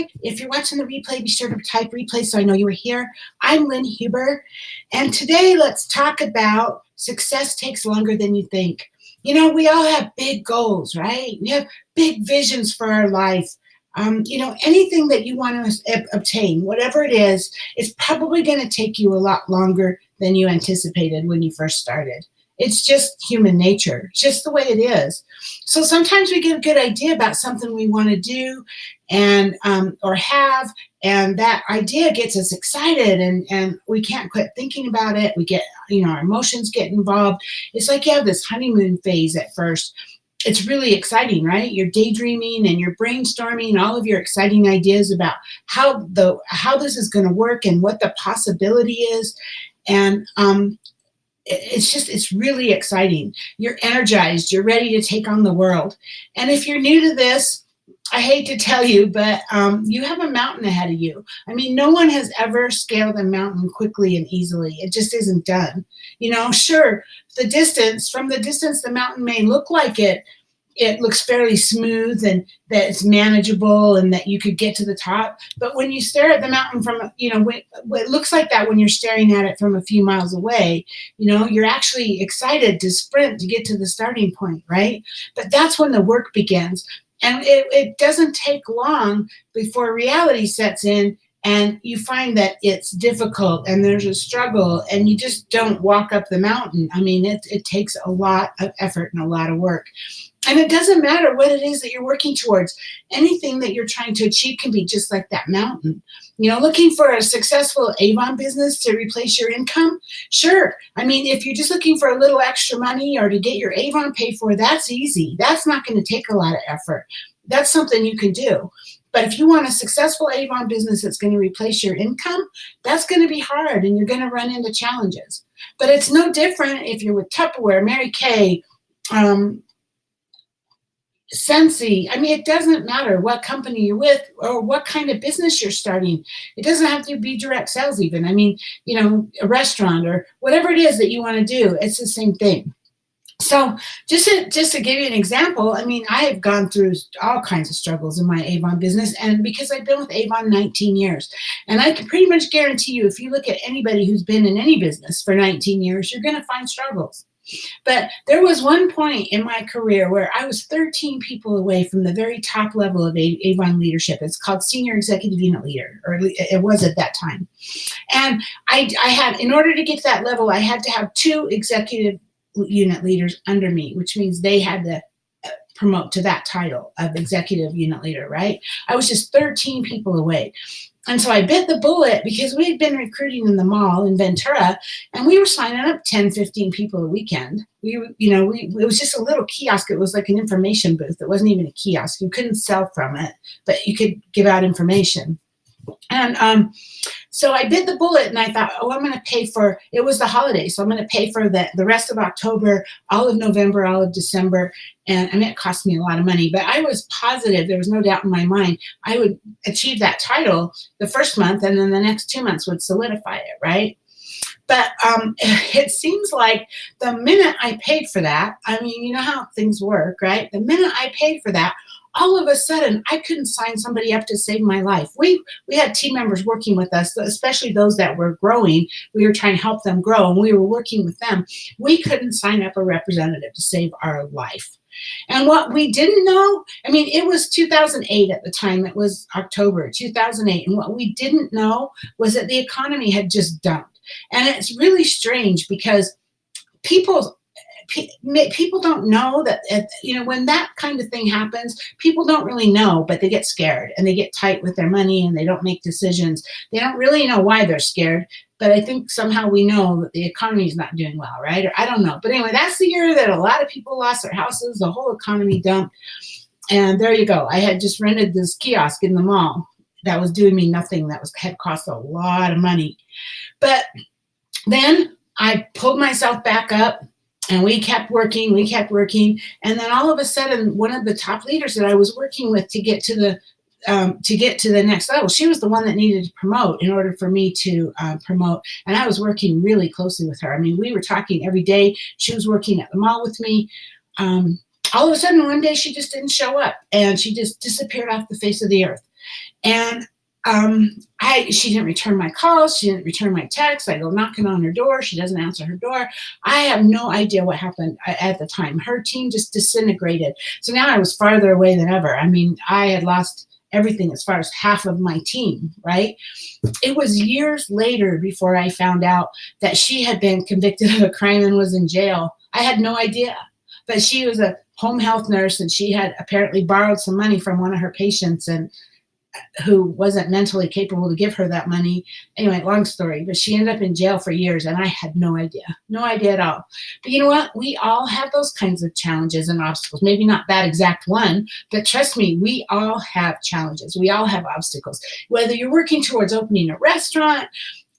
hi. If you're watching the replay, be sure to type replay so I know you were here. I'm Lynn Huber, and today let's talk about success takes longer than you think. You know, we all have big goals, right? We have big visions for our life. Anything that you want to obtain, whatever it is, it's probably going to take you a lot longer than you anticipated when you first started. It's just human nature. It's just the way it is. So sometimes we get a good idea about something we want to do and or have, and that idea gets us excited and we can't quit thinking about it. We get, our emotions get involved. It's like you have this honeymoon phase at first. It's really exciting, right? You're daydreaming and you're brainstorming all of your exciting ideas about how this is going to work and what the possibility is. And it's really exciting. You're energized. You're ready to take on the world. And if you're new to this, I hate to tell you, but you have a mountain ahead of you. I mean, no one has ever scaled a mountain quickly and easily. It just isn't done. Sure, from the distance, the mountain may look like it looks fairly smooth and that it's manageable and that you could get to the top. But when you stare at the mountain from, it looks like that when you're staring at it from a few miles away, you're actually excited to sprint to get to the starting point, right? But that's when the work begins. And it doesn't take long before reality sets in and you find that it's difficult and there's a struggle and you just don't walk up the mountain. I mean, it takes a lot of effort and a lot of work. And it doesn't matter what it is that you're working towards. Anything that you're trying to achieve can be just like that mountain. Looking for a successful Avon business to replace your income? Sure. I mean, if you're just looking for a little extra money or to get your Avon paid for, that's easy. That's not going to take a lot of effort. That's something you can do. But if you want a successful Avon business that's going to replace your income, that's going to be hard and you're going to run into challenges. But it's no different if you're with Tupperware, Mary Kay, Scentsy. I mean, it doesn't matter what company you're with or what kind of business you're starting. It doesn't have to be direct sales even. I mean, a restaurant or whatever it is that you want to do, it's the same thing. So just to give you an example, I mean, I have gone through all kinds of struggles in my Avon business, and because I've been with Avon 19 years, and I can pretty much guarantee you, if you look at anybody who's been in any business for 19 years, you're going to find struggles. But there was one point in my career where I was 13 people away from the very top level of Avon leadership. It's called Senior Executive Unit Leader, or it was at that time. And I had, in order to get to that level, I had to have 2 executive unit leaders under me, which means they had to promote to that title of executive unit leader, right? I was just 13 people away. And so I bit the bullet because we had been recruiting in the mall in Ventura and we were signing up 10, 15 people a weekend. It was just a little kiosk. It was like an information booth. It wasn't even a kiosk. You couldn't sell from it, but you could give out information. And so I bit the bullet and I thought, I'm going to pay for, it was the holidays, so I'm going to pay for the rest of October, all of November, all of December. And I mean, it cost me a lot of money, but I was positive, there was no doubt in my mind, I would achieve that title the first month and then the next 2 months would solidify it, right? But it seems like the minute I paid for that, I mean, you know how things work, right? The minute I paid for that, all of a sudden, I couldn't sign somebody up to save my life. We had team members working with us, especially those that were growing. We were trying to help them grow, and we were working with them. We couldn't sign up a representative to save our life. And what we didn't know, I mean, it was 2008 at the time. It was October 2008. And what we didn't know was that the economy had just dumped. And it's really strange because people don't know that, when that kind of thing happens, people don't really know, but they get scared and they get tight with their money and they don't make decisions. They don't really know why they're scared, but I think somehow we know that the economy is not doing well, right? Or I don't know. But anyway, that's the year that a lot of people lost their houses, the whole economy dumped. And there you go. I had just rented this kiosk in the mall that was doing me nothing. Had cost a lot of money. But then I pulled myself back up. And we kept working, and then all of a sudden, one of the top leaders that I was working with to get to the next level, she was the one that needed to promote in order for me to promote. And I was working really closely with her. I mean, we were talking every day. She was working at the mall with me. All of a sudden, one day, she just didn't show up, and she just disappeared off the face of the earth. And she didn't return my calls. She didn't return my texts. I go knocking on her door. She doesn't answer her door. I have no idea what happened at the time. Her team just disintegrated. So now I was farther away than ever. I mean, I had lost everything as far as half of my team, right? It was years later before I found out that she had been convicted of a crime and was in jail. I had no idea. But she was a home health nurse, and she had apparently borrowed some money from one of her patients, and who wasn't mentally capable to give her that money. Anyway, long story, but she ended up in jail for years, and I had no idea at all. But you know what? We all have those kinds of challenges and obstacles. Maybe not that exact one, but trust me, we all have challenges. We all have obstacles. Whether you're working towards opening a restaurant,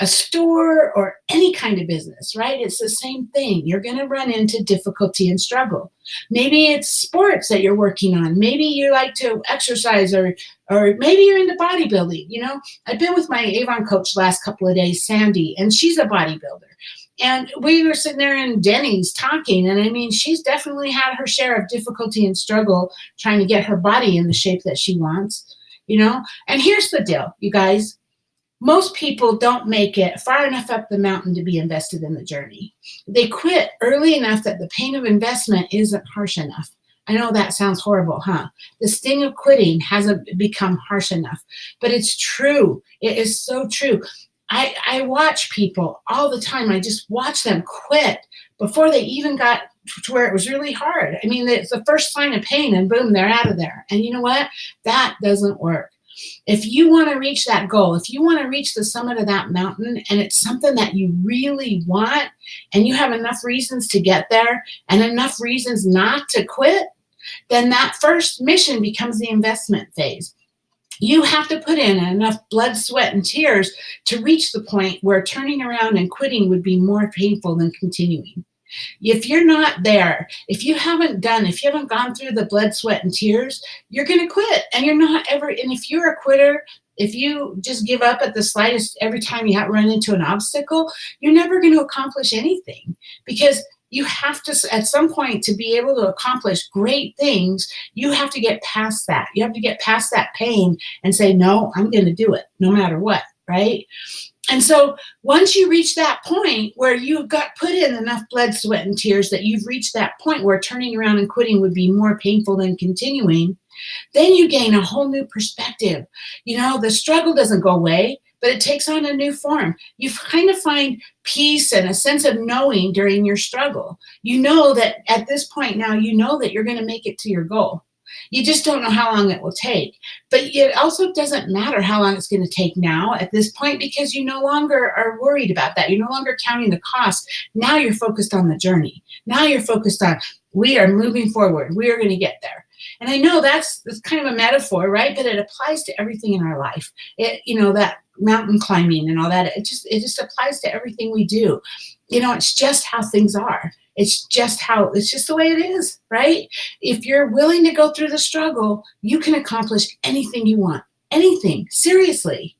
a store, or any kind of business, right? It's the same thing. You're going to run into difficulty and struggle. Maybe it's sports that you're working on. Maybe you like to exercise, or maybe you're into bodybuilding. You know, I've been with my Avon coach the last couple of days, Sandy, and she's a bodybuilder. And we were sitting there in Denny's talking, and I mean, she's definitely had her share of difficulty and struggle trying to get her body in the shape that she wants, you know? And here's the deal, you guys. Most people don't make it far enough up the mountain to be invested in the journey. They quit early enough that the pain of investment isn't harsh enough. I know that sounds horrible, huh? The sting of quitting hasn't become harsh enough, but it's true. It is so true. I watch people all the time. I just watch them quit before they even got to where it was really hard. I mean, it's the first sign of pain, and boom, they're out of there. And you know what? That doesn't work. If you want to reach that goal, if you want to reach the summit of that mountain, and it's something that you really want, and you have enough reasons to get there and enough reasons not to quit, then that first mission becomes the investment phase. You have to put in enough blood, sweat, and tears to reach the point where turning around and quitting would be more painful than continuing. If you're not there, if you haven't gone through the blood, sweat, and tears, you're going to quit. And you're not ever, and if you're a quitter, if you just give up at the slightest, every time you run into an obstacle, you're never going to accomplish anything, because you have to, at some point, to be able to accomplish great things, you have to get past that. You have to get past that pain and say, no, I'm going to do it no matter what, right? And so once you reach that point where you've got put in enough blood, sweat, and tears that you've reached that point where turning around and quitting would be more painful than continuing, then you gain a whole new perspective. You know, the struggle doesn't go away, but it takes on a new form. You kind of find peace and a sense of knowing during your struggle. You know that at this point now, you know that you're going to make it to your goal. You just don't know how long it will take. But it also doesn't matter how long it's going to take now at this point, because you no longer are worried about that. You're no longer counting the cost. Now you're focused on the journey. Now you're focused on, we are moving forward. We are going to get there. And I know that's kind of a metaphor, right? But it applies to everything in our life. That mountain climbing and all that, it just applies to everything we do. It's just how things are. It's just the way it is, right? If you're willing to go through the struggle, you can accomplish anything you want, anything, seriously.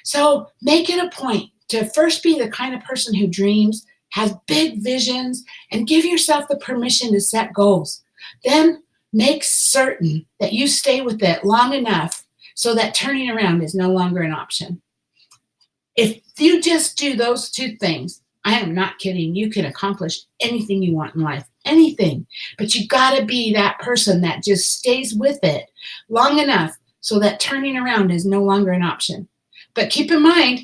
So make it a point to first be the kind of person who dreams, has big visions, and give yourself the permission to set goals. Then make certain that you stay with it long enough so that turning around is no longer an option. If you just do those two things, I am not kidding, you can accomplish anything you want in life, anything. But you got to be that person that just stays with it long enough so that turning around is no longer an option. But keep in mind,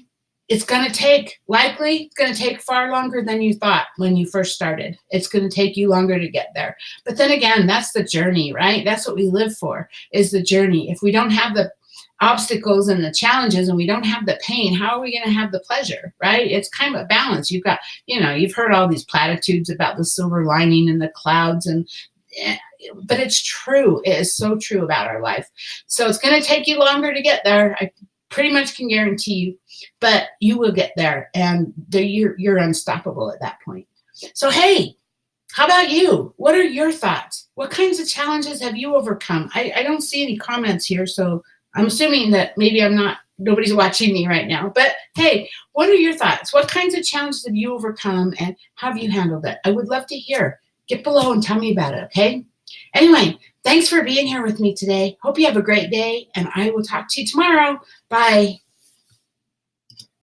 it's going to take far longer than you thought when you first started. It's going to take you longer to get there. But then again, that's the journey, right? That's what we live for, is the journey. If we don't have the obstacles and the challenges and we don't have the pain, how are we going to have the pleasure, right? It's kind of a balance. You've got, you've heard all these platitudes about the silver lining and the clouds, but it's true. It is so true about our life. So it's going to take you longer to get there. I pretty much can guarantee you, but you will get there, and you're unstoppable at that point. So, hey, how about you? What are your thoughts? What kinds of challenges have you overcome? I don't see any comments here, so I'm assuming that maybe nobody's watching me right now. But hey, what are your thoughts? What kinds of challenges have you overcome, and how have you handled it? I would love to hear. Get below and tell me about it, okay? Anyway, Thanks for being here with me today. Hope you have a great day, and I will talk to you tomorrow. Bye.